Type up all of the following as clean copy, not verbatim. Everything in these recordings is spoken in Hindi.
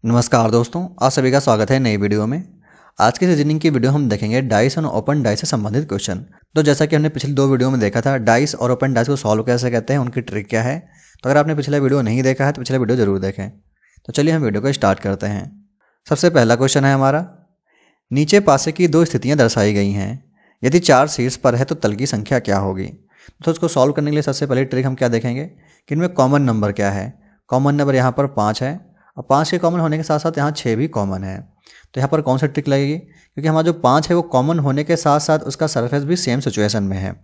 नमस्कार दोस्तों, आप सभी का स्वागत है नई वीडियो में। आज की रीजनिंग की वीडियो हम देखेंगे डाइस और ओपन डाइस से संबंधित क्वेश्चन। तो जैसा कि हमने पिछली दो वीडियो में देखा था, डाइस और ओपन डाइस को सॉल्व कैसे करते हैं, उनकी ट्रिक क्या है। तो अगर आपने पिछला वीडियो नहीं देखा है तो पिछला वीडियो जरूर देखें। तो चलिए हम वीडियो को स्टार्ट करते हैं। सबसे पहला क्वेश्चन है हमारा, नीचे पासे की दो स्थितियाँ दर्शाई गई हैं। यदि 4 शीर्ष पर है तो तल की संख्या क्या होगी। तो उसको सॉल्व करने के लिए सबसे पहले ट्रिक हम क्या देखेंगे कि इनमें कॉमन नंबर क्या है। कॉमन नंबर यहाँ पर 5 है और 5 के कॉमन होने के साथ साथ यहाँ 6 भी कॉमन है। तो यहाँ पर कौन सा ट्रिक लगेगी, क्योंकि हमारा जो 5 है वो कॉमन होने के साथ साथ उसका सरफेस भी सेम सिचुएशन में है।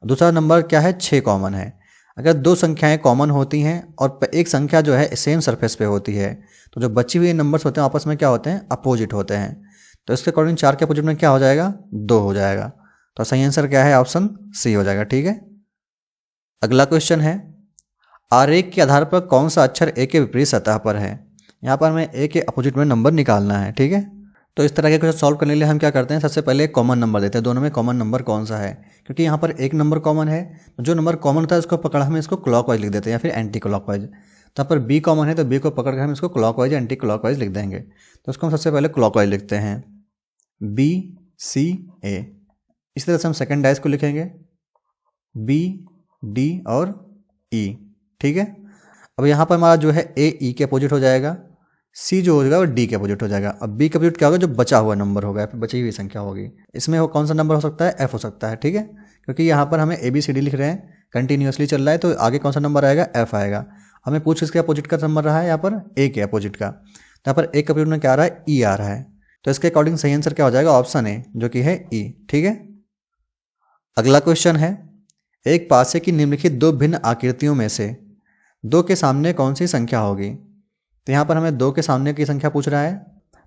दूसरा नंबर क्या है, 6 कॉमन है। अगर दो संख्याएं कॉमन होती हैं और एक संख्या जो है सेम सरफेस पे होती है तो जो बची हुई नंबर्स होते हैं आपस में क्या होते हैं, अपोजिट होते हैं। तो इसके अकॉर्डिंग 4 के अपोजिट में क्या हो जाएगा, 2 हो जाएगा। तो सही आंसर क्या है, ऑप्शन सी हो जाएगा। ठीक है, अगला क्वेश्चन है, आरेख के आधार पर कौन सा अक्षर ए के विपरीत सतह पर है। यहाँ पर हमें ए के अपोजिट में नंबर निकालना है। ठीक है, तो इस तरह के क्वेश्चन सॉल्व करने के लिए हम क्या करते हैं, सबसे पहले एक कॉमन नंबर देते हैं। दोनों में कॉमन नंबर कौन सा है, क्योंकि यहाँ पर एक नंबर कॉमन है। जो नंबर कॉमन होता है उसको पकड़ हम इसको क्लॉकवाइज लिख देते हैं या फिर एंटी क्लॉकवाइज। तो यहाँ पर बी कॉमन है तो बी को पकड़ कर हम इसको क्लॉकवाइज एंटी क्लॉकवाइज लिख देंगे। तो उसको हम सबसे पहले क्लॉकवाइज लिखते हैं, बी सी ए। इसी तरह से हम सेकेंड डाइस को लिखेंगे, बी डी और ई। ठीक है, अब यहाँ पर हमारा जो है ए ई के अपोजिट हो जाएगा, सी जो हो जाएगा वो डी के अपोजिट हो जाएगा। अब बी के अपोजिट क्या होगा, जो बचा हुआ नंबर होगा, फिर बची हुई संख्या होगी। इसमें वो कौन सा नंबर हो सकता है, एफ हो सकता है। ठीक है, क्योंकि यहाँ पर हमें ए बी सी डी लिख रहे हैं, कंटिन्यूसली चल रहा है, तो आगे कौन सा नंबर आएगा, एफ आएगा। हमें पूछ किसके अपोजिट का नंबर रहा है, यहाँ पर ए के अपोजिट का। तो यहाँ पर ए के अपोजिट में क्या आ रहा है, ई आ रहा है। तो इसके अकॉर्डिंग सही आंसर क्या हो जाएगा, ऑप्शन ए जो कि है ई। ठीक है, अगला क्वेश्चन है, एक पासे की निम्नलिखित दो भिन्न आकृतियों में से दो के सामने कौन सी संख्या होगी। तो यहाँ पर हमें दो के सामने की संख्या पूछ रहा है,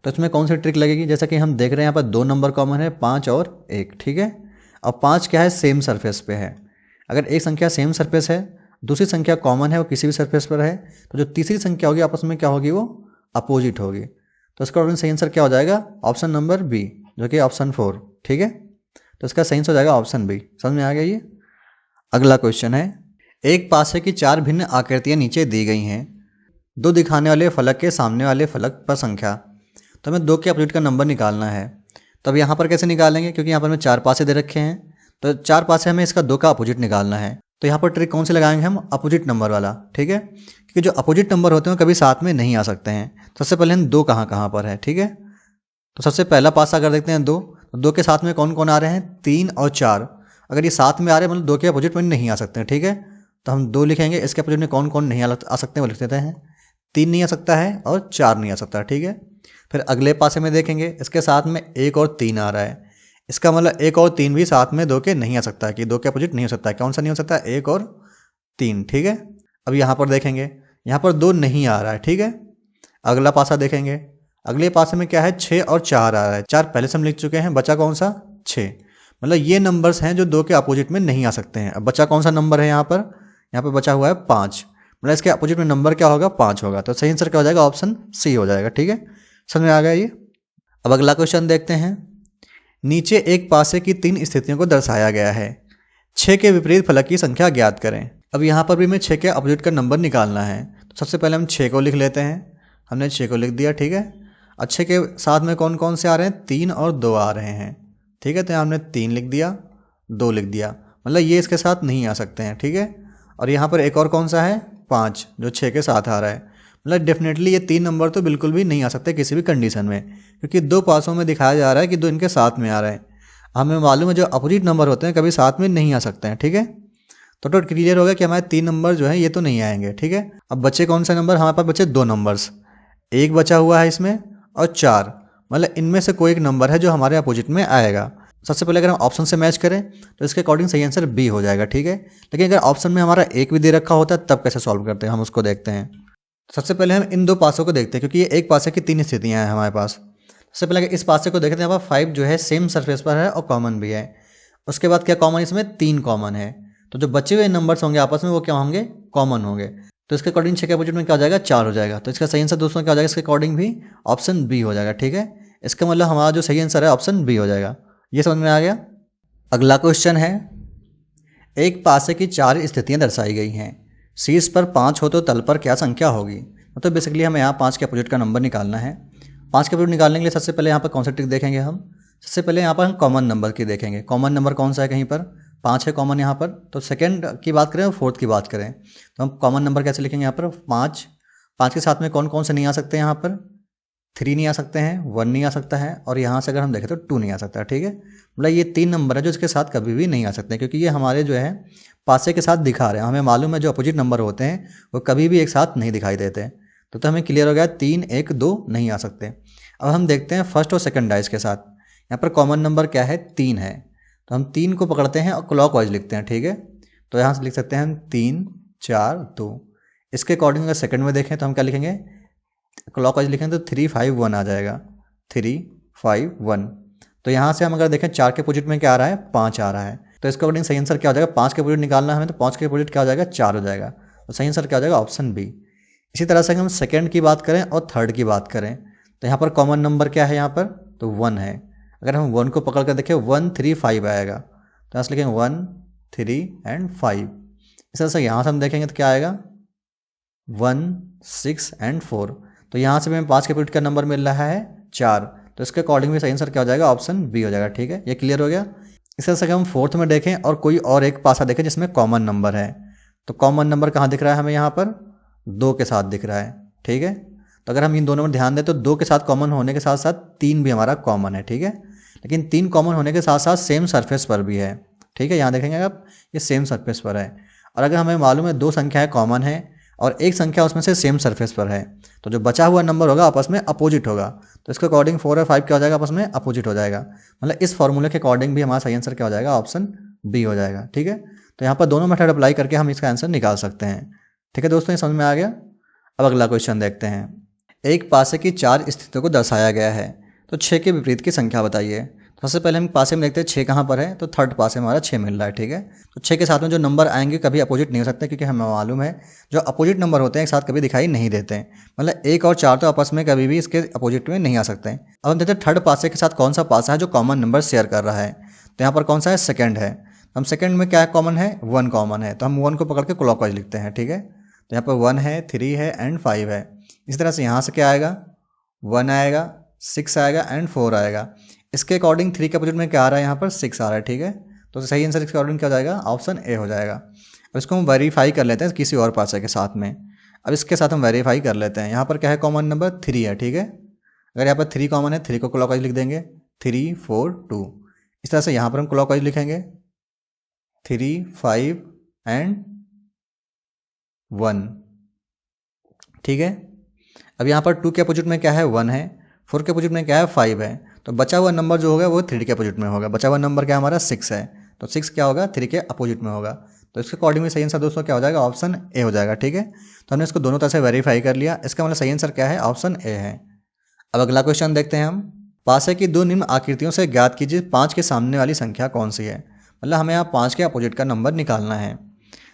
तो इसमें कौन सी ट्रिक लगेगी। जैसा कि हम देख रहे हैं यहाँ पर दो नंबर कॉमन है, 5 और 1। ठीक है, अब 5 क्या है, सेम सरफेस पे है। अगर एक संख्या सेम सरफेस है, दूसरी संख्या कॉमन है, वो किसी भी सरफेस पर है, तो जो तीसरी संख्या होगी आपस में क्या होगी, वो अपोजिट होगी। तो इसका ऑप्शन सही आंसर क्या हो जाएगा, ऑप्शन नंबर बी जो कि ऑप्शन 4। ठीक है, तो इसका सही आंसर हो जाएगा ऑप्शन बी। समझ में आ गया ये। अगला क्वेश्चन है, एक पासे की 4 भिन्न आकृतियां नीचे दी गई हैं। दो दिखाने वाले फलक के सामने वाले फलक पर संख्या। तो हमें 2 के अपोजिट का नंबर निकालना है। तो अब यहाँ पर कैसे निकालेंगे, क्योंकि यहाँ पर हमें 4 पासे दे रखे हैं, तो 4 पासे हमें इसका 2 का अपोजिट निकालना है। तो यहाँ पर ट्रिक कौन से लगाएंगे हम, अपोजिट नंबर वाला। ठीक है, क्योंकि जो अपोजिट नंबर होते हैं कभी साथ में नहीं आ सकते हैं। सबसे पहले हम 2 कहाँ कहाँ पर है। ठीक है, तो सबसे पहला पासा अगर देखते हैं 2, तो 2 के साथ में कौन कौन आ रहे हैं, 3 और 4। अगर ये साथ में आ रहे हैं मतलब 2 के अपोजिट में नहीं आ सकते हैं। ठीक है, तो हम 2 लिखेंगे, इसके अपोजिट में कौन कौन नहीं आ सकते हैं वो लिख देते हैं। 3 नहीं आ सकता है और 4 नहीं आ सकता। ठीक है, फिर अगले पासे में देखेंगे, इसके साथ में 1 और 3 आ रहा है। इसका मतलब 1 और 3 भी साथ में 2 के नहीं आ सकता है, कि 2 के अपोजिट नहीं हो सकता है। कौन सा नहीं हो सकता है, 1 और 3। ठीक है, अब यहाँ पर देखेंगे, यहाँ पर 2 नहीं आ रहा है। ठीक है, अगला पासा देखेंगे, अगले पासे में क्या है, 6 और 4 आ रहा है। 4 पहले से हम लिख चुके हैं, बचा कौन सा, 6। मतलब ये नंबर्स हैं जो 2 के अपोजिट में नहीं आ सकते हैं। अब बचा कौन सा नंबर है, यहाँ पर बचा हुआ है 5। मतलब इसके अपोजिट में नंबर क्या होगा, 5 होगा। तो सही आंसर क्या हो जाएगा, ऑप्शन सी हो जाएगा। ठीक है, समझ में आ गया ये। अब अगला क्वेश्चन देखते हैं, नीचे एक पासे की 3 स्थितियों को दर्शाया गया है। 6 के विपरीत फलक की संख्या ज्ञात करें। अब यहाँ पर भी हमें 6 के अपोजिट का नंबर निकालना है। तो सबसे पहले हम 6 को लिख लेते हैं। हमने 6 को लिख दिया। ठीक है, अच्छे के साथ में कौन कौन से आ रहे हैं, 3 और 2 आ रहे हैं। ठीक है, तो हमने 3 लिख दिया, 2 लिख दिया, मतलब ये इसके साथ नहीं आ सकते हैं। ठीक है, और यहाँ पर एक और कौन सा है, 5 जो 6 के साथ आ रहा है। मतलब डेफिनेटली ये 3 नंबर तो बिल्कुल भी नहीं आ सकते किसी भी कंडीशन में, क्योंकि 2 पासों में दिखाया जा रहा है कि 2 इनके साथ में आ रहे हैं। हमें मालूम है जो अपोजिट नंबर होते हैं कभी साथ में नहीं आ सकते हैं। ठीक है, तो क्लियर हो गया कि हमारे 3 नंबर जो है ये तो नहीं आएंगे। ठीक है, अब बच्चे कौन सा नंबर, हमारे पास बचे 2 नंबर्स, 1 बचा हुआ है इसमें और 4। मतलब इनमें से कोई एक नंबर है जो हमारे अपोजिट में आएगा। सबसे पहले अगर हम ऑप्शन से मैच करें तो इसके अकॉर्डिंग सही आंसर बी हो जाएगा। ठीक है, लेकिन अगर ऑप्शन में हमारा 1 भी दे रखा होता है तब कैसे सॉल्व करते हैं, हम उसको देखते हैं। सबसे पहले हम इन 2 पासों को देखते हैं, क्योंकि ये एक पासे की 3 स्थितियाँ हैं हमारे पास। सबसे पहले इस पासे को देखते हैं, यहाँ पर 5 जो है सेम सरफेस पर है और कॉमन भी है। उसके बाद क्या कॉमन, इसमें 3 कॉमन है। तो जो बचे हुए नंबर्स होंगे आपस में वो क्या होंगे, कॉमन होंगे। तो इसके अकॉर्डिंग 6 के अपोजिट में क्या हो जाएगा, 4 हो जाएगा। तो इसका सही आंसर दोस्तों क्या हो जाएगा, इसके अकॉर्डिंग भी ऑप्शन बी हो जाएगा। ठीक है, इसका मतलब हमारा जो सही आंसर है ऑप्शन बी हो जाएगा। ये समझ में आ गया। अगला क्वेश्चन है, एक पासे की 4 स्थितियां दर्शाई गई हैं। शीर्ष पर 5 हो तो तल पर क्या संख्या होगी। तो बेसिकली हमें यहाँ 5 के अपोजिट का नंबर निकालना है। 5 के अपोजिट निकालने के लिए सबसे पहले यहाँ पर कौन सा ट्रिक देखेंगे हम, सबसे पहले यहाँ पर हम कॉमन नंबर की देखेंगे। कॉमन नंबर कौन सा है, कहीं पर 5 है कॉमन यहाँ पर। तो सेकंड की बात करें और फोर्थ की बात करें तो हम कॉमन नंबर कैसे लिखेंगे यहाँ पर 5। 5 के साथ में कौन कौन से नहीं आ सकते हैं, यहाँ पर 3 नहीं आ सकते हैं, 1 नहीं आ सकता है, और यहाँ से अगर हम देखें तो 2 नहीं आ सकता है। ठीक है, मतलब ये 3 नंबर है जो इसके साथ कभी भी नहीं आ सकते, क्योंकि ये हमारे जो है पासे के साथ दिखा रहे हैं। हमें मालूम है जो अपोजिट नंबर होते हैं वो कभी भी एक साथ नहीं दिखाई देते। तो हमें क्लियर हो गया 3, 1, 2 नहीं आ सकते। अब हम देखते हैं फर्स्ट और सेकंड डाइस के साथ। यहाँ पर कॉमन नंबर क्या है, 3 है, तो हम 3 को पकड़ते हैं और क्लॉकवाइज लिखते हैं। ठीक है, तो यहाँ से लिख सकते हैं हम 3, 4, 2। इसके अकॉर्डिंग अगर सेकंड में देखें तो हम क्या लिखेंगे, क्लॉकवाइज लिखेंगे तो 3, 5, 1 आ जाएगा, 3, 5, 1। तो यहाँ से हम अगर देखें 4 के अपोजिट में क्या आ रहा है, 5 आ रहा है। तो इसके अकॉर्डिंग सही आंसर क्या हो जाएगा, 5 के अपोजिट निकालना है हमें, तो 5 के अपोजिट क्या हो जाएगा, 4 हो जाएगा। तो सही आंसर क्या हो जाएगा, ऑप्शन बी। इसी तरह से अगर हम सेकंड की बात करें और थर्ड की बात करें तो यहाँ पर कॉमन नंबर क्या है, यहाँ पर तो 1 है। अगर हम 1 को पकड़ कर देखें 1, 3, 5 आएगा, तो यहाँ से लिखेंगे 1, 3 एंड 5। इस तरह से यहाँ से हम देखेंगे तो क्या आएगा, 1, 6 एंड 4। तो यहाँ से हमें 5 के अपोजिट का नंबर मिल रहा है 4, तो इसके अकॉर्डिंग भी सही आंसर क्या हो जाएगा, ऑप्शन बी हो जाएगा। ठीक है, ये क्लियर हो गया। इस तरह से अगर हम फोर्थ में देखें और कोई और एक पासा देखें जिसमें कॉमन नंबर है, तो कॉमन नंबर कहाँ दिख रहा है हमें, यहाँ पर 2 के साथ दिख रहा है। ठीक है, तो अगर हम इन दोनों में ध्यान दें तो 2 के साथ कॉमन होने के साथ साथ 3 भी हमारा कॉमन है। ठीक है, लेकिन 3 कॉमन होने के साथ साथ सेम सरफेस पर भी है। ठीक है, यहाँ देखेंगे आप, ये सेम सरफेस पर है। और अगर हमें मालूम है 2 संख्याएं कॉमन है और एक संख्या उसमें से सेम सरफेस पर है, तो जो बचा हुआ नंबर होगा आपस में अपोजिट होगा। तो इसके अकॉर्डिंग 4 और 5 क्या हो जाएगा, आपस में अपोजिट हो जाएगा। मतलब इस फॉर्मूले के अकॉर्डिंग भी हमारा सही आंसर क्या हो जाएगा, ऑप्शन बी हो जाएगा। ठीक है, तो यहाँ पर दोनों मेथड अप्लाई करके हम इसका आंसर निकाल सकते हैं। ठीक है दोस्तों, ये समझ में आ गया। अब अगला क्वेश्चन देखते हैं। एक पासे की 4 स्थितियों को दर्शाया गया है, तो 6 के विपरीत की संख्या बताइए। तो सबसे पहले हम पासे में देखते हैं 6 कहाँ पर है, तो थर्ड पासे में हमारा 6 मिल रहा है। ठीक है, तो 6 के साथ में जो नंबर आएंगे कभी अपोजिट नहीं हो सकते, क्योंकि हमें मालूम है जो अपोजिट नंबर होते हैं एक साथ कभी दिखाई नहीं देते हैं। मतलब 1 और 4 तो आपस में कभी भी इसके अपोजिट में नहीं आ सकते हैं। अब हम देखते हैं थर्ड पासे के साथ कौन सा पासा है जो कॉमन नंबर शेयर कर रहा है। तो यहाँ पर कौन सा है, सेकेंड है। हम सेकेंड में क्या कॉमन है, 1 कॉमन है, तो हम 1 को पकड़ के क्लॉकवाइज लिखते हैं। ठीक है, तो यहाँ पर 1 है, 3 है एंड 5 है। इस तरह से यहाँ से क्या आएगा, 1 आएगा, 6 आएगा एंड 4 आएगा। इसके अकॉर्डिंग 3 के अपोजिट में क्या आ रहा है, यहाँ पर 6 आ रहा है। ठीक है, तो सही आंसर इसके अकॉर्डिंग क्या हो जाएगा, ऑप्शन ए हो जाएगा। अब इसको हम वेरीफाई कर लेते हैं किसी और पासे के साथ में। अब इसके साथ हम वेरीफाई कर लेते हैं। यहाँ पर क्या है, कॉमन नंबर 3 है। ठीक है, अगर यहाँ पर 3 कॉमन है, 3 को क्लॉकवाइज लिख देंगे, 3, 4, 2। इस तरह से यहाँ पर हम क्लॉकवाइज लिखेंगे 3, 5 एंड 1। ठीक है, अब यहाँ पर 2 के अपोजिट में क्या है, 1 है, 4 के अपोजिट में क्या है, 5 है। तो बचा हुआ नंबर जो होगा वो 3 के अपोजिट में होगा। बचा हुआ नंबर क्या हमारा 6 है, तो 6 क्या होगा, 3 के अपोजिट में होगा। तो इसके अकॉर्डिंग सही आंसर दोस्तों क्या हो जाएगा, ऑप्शन ए हो जाएगा। ठीक है, तो हमने इसको दोनों तरह से वेरीफाई कर लिया। इसका मतलब सही आंसर क्या है, ऑप्शन ए है। अब अगला क्वेश्चन देखते हैं हम। पासे की 2 निम्न आकृतियों से ज्ञात कीजिए 5 के सामने वाली संख्या कौन सी है। मतलब हमें यहाँ 5 के अपोजिट का नंबर निकालना है।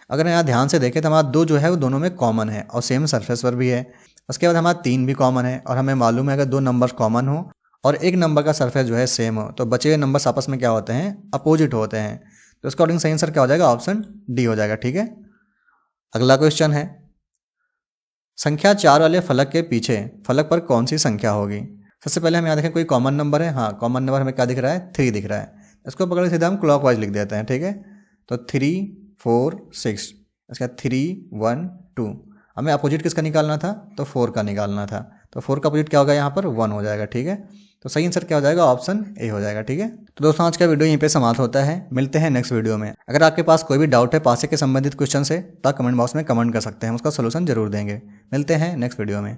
अगर यहाँ ध्यान से देखें तो हमारा 2 जो है वो दोनों में कॉमन है और सेम सरफेस पर भी है। उसके बाद हमारा 3 भी कॉमन है, और हमें मालूम है अगर 2 नंबर कॉमन हो और एक नंबर का सरफेस जो है सेम हो तो बचे हुए नंबर्स आपस में क्या होते हैं, अपोजिट होते हैं। तो इसके अकॉर्डिंग सही आंसर क्या हो जाएगा, ऑप्शन डी हो जाएगा। ठीक है, अगला क्वेश्चन है। संख्या 4 वाले फलक के पीछे फलक पर कौन सी संख्या होगी। सबसे पहले हम यहाँ देखें कोई कॉमन नंबर है। हाँ, कॉमन नंबर हमें क्या दिख रहा है, 3 दिख रहा है। इसको पकड़ के सीधा हम क्लॉकवाइज लिख देते हैं। ठीक है, तो 3, 4, 6। इसका 3, 1, 2। हमें अपोजिट किसका निकालना था, तो 4 का निकालना था। तो 4 का अपोजिट क्या होगा, यहाँ पर 1 हो जाएगा। ठीक है, तो सही आंसर क्या हो जाएगा, ऑप्शन ए हो जाएगा। ठीक है, तो दोस्तों आज का वीडियो यहीं पे समाप्त होता है। मिलते हैं नेक्स्ट वीडियो में। अगर आपके पास कोई भी डाउट है पासे के संबंधित क्वेश्चन से तो आप कमेंट बॉक्स में कमेंट कर सकते हैं, हम उसका सोल्यूशन जरूर देंगे। मिलते हैं नेक्स्ट वीडियो में।